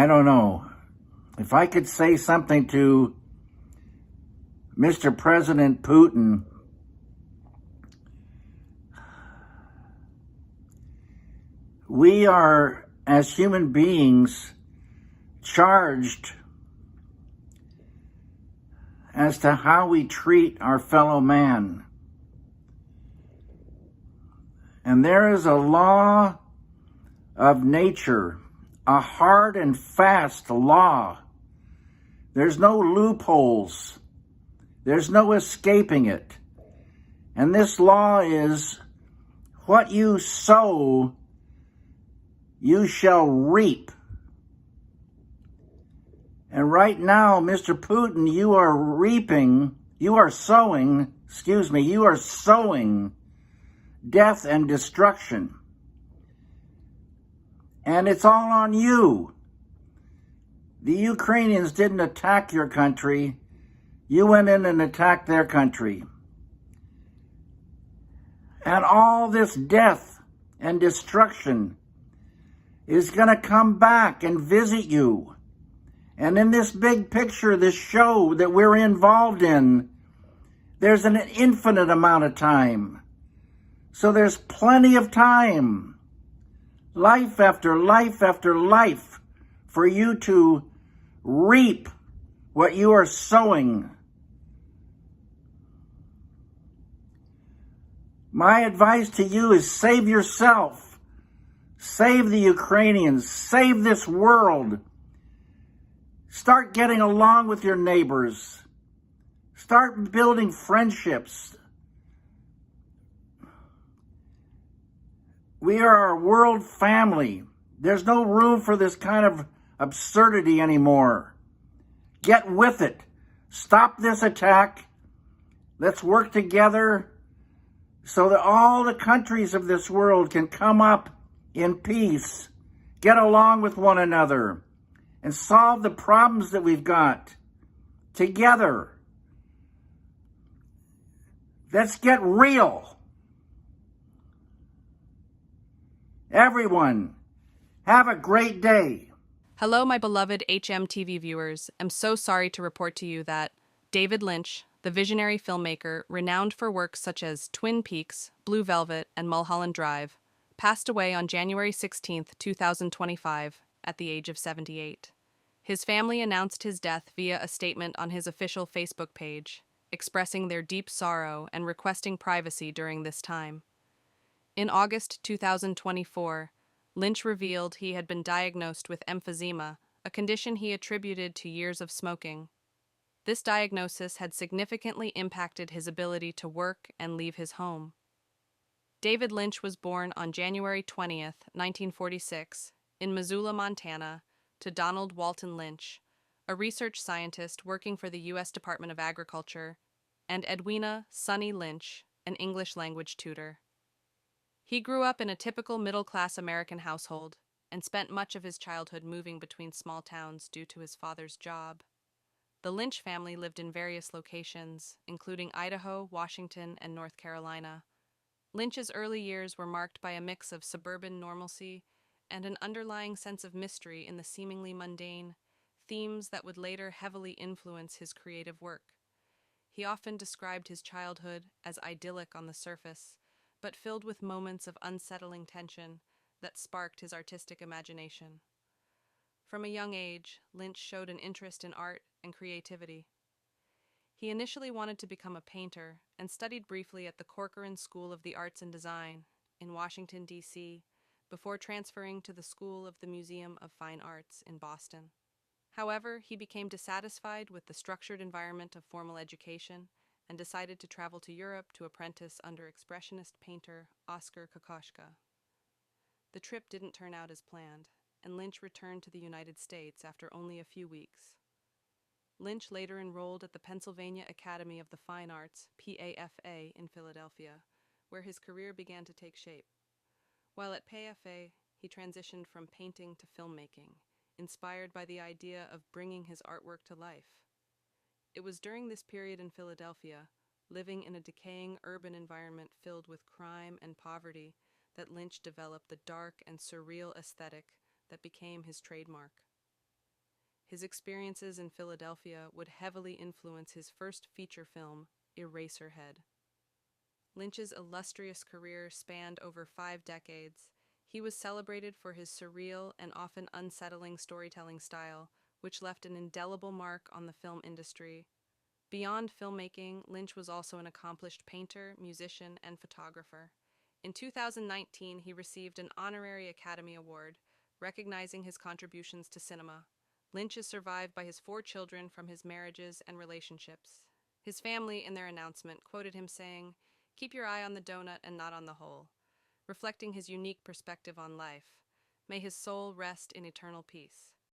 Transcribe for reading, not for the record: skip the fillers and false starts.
I don't know. If I could say something to Mr. President Putin, we are, as human beings, charged as to how we treat our fellow man. And there is a law of nature, a hard and fast law. There's no loopholes. There's no escaping it. And this law is, what you sow, you shall reap. And right now, Mr. Putin, you are sowing death and destruction. And it's all on you. The Ukrainians didn't attack your country. You went in and attacked their country. And all this death and destruction is going to come back and visit you. And in this big picture, this show that we're involved in, there's an infinite amount of time. So there's plenty of time, life after life after life, for you to reap what you are sowing. My advice to you is save yourself. Save the Ukrainians. Save this world. Start getting along with your neighbors. Start building friendships. We are a world family. There's no room for this kind of absurdity anymore. Get with it. Stop this attack. Let's work together so that all the countries of this world can come up in peace, get along with one another, and solve the problems that we've got together. Let's get real. Everyone, have a great day. Hello, my beloved HMTV viewers. I'm so sorry to report to you that David Lynch, the visionary filmmaker renowned for works such as Twin Peaks, Blue Velvet, and Mulholland Drive, passed away on January 16, 2025, at the age of 78. His family announced his death via a statement on his official Facebook page, expressing their deep sorrow and requesting privacy during this time. In August 2024, Lynch revealed he had been diagnosed with emphysema, a condition he attributed to years of smoking. This diagnosis had significantly impacted his ability to work and leave his home. David Lynch was born on January 20th, 1946, in Missoula, Montana, to Donald Walton Lynch, a research scientist working for the U.S. Department of Agriculture, and Edwina Sonny Lynch, an English language tutor. He grew up in a typical middle-class American household and spent much of his childhood moving between small towns due to his father's job. The Lynch family lived in various locations, including Idaho, Washington, and North Carolina. Lynch's early years were marked by a mix of suburban normalcy and an underlying sense of mystery in the seemingly mundane, themes that would later heavily influence his creative work. He often described his childhood as idyllic on the surface, but filled with moments of unsettling tension that sparked his artistic imagination. From a young age, Lynch showed an interest in art and creativity. He initially wanted to become a painter and studied briefly at the Corcoran School of the Arts and Design in Washington, D.C., before transferring to the School of the Museum of Fine Arts in Boston. However, he became dissatisfied with the structured environment of formal education and decided to travel to Europe to apprentice under expressionist painter Oskar Kokoschka. The trip didn't turn out as planned, and Lynch returned to the United States after only a few weeks. Lynch later enrolled at the Pennsylvania Academy of the Fine Arts, PAFA, in Philadelphia, where his career began to take shape. While at PAFA, he transitioned from painting to filmmaking, inspired by the idea of bringing his artwork to life. It was during this period in Philadelphia, living in a decaying urban environment filled with crime and poverty, that Lynch developed the dark and surreal aesthetic that became his trademark. his experiences in Philadelphia would heavily influence his first feature film, Eraserhead. Lynch's illustrious career spanned over 5 decades. He was celebrated for his surreal and often unsettling storytelling style, which left an indelible mark on the film industry. Beyond filmmaking, Lynch was also an accomplished painter, musician, and photographer. In 2019, he received an honorary Academy Award, recognizing his contributions to cinema. Lynch is survived by his 4 children from his marriages and relationships. His family, in their announcement, quoted him saying, "Keep your eye on the donut and not on the hole," reflecting his unique perspective on life. May his soul rest in eternal peace.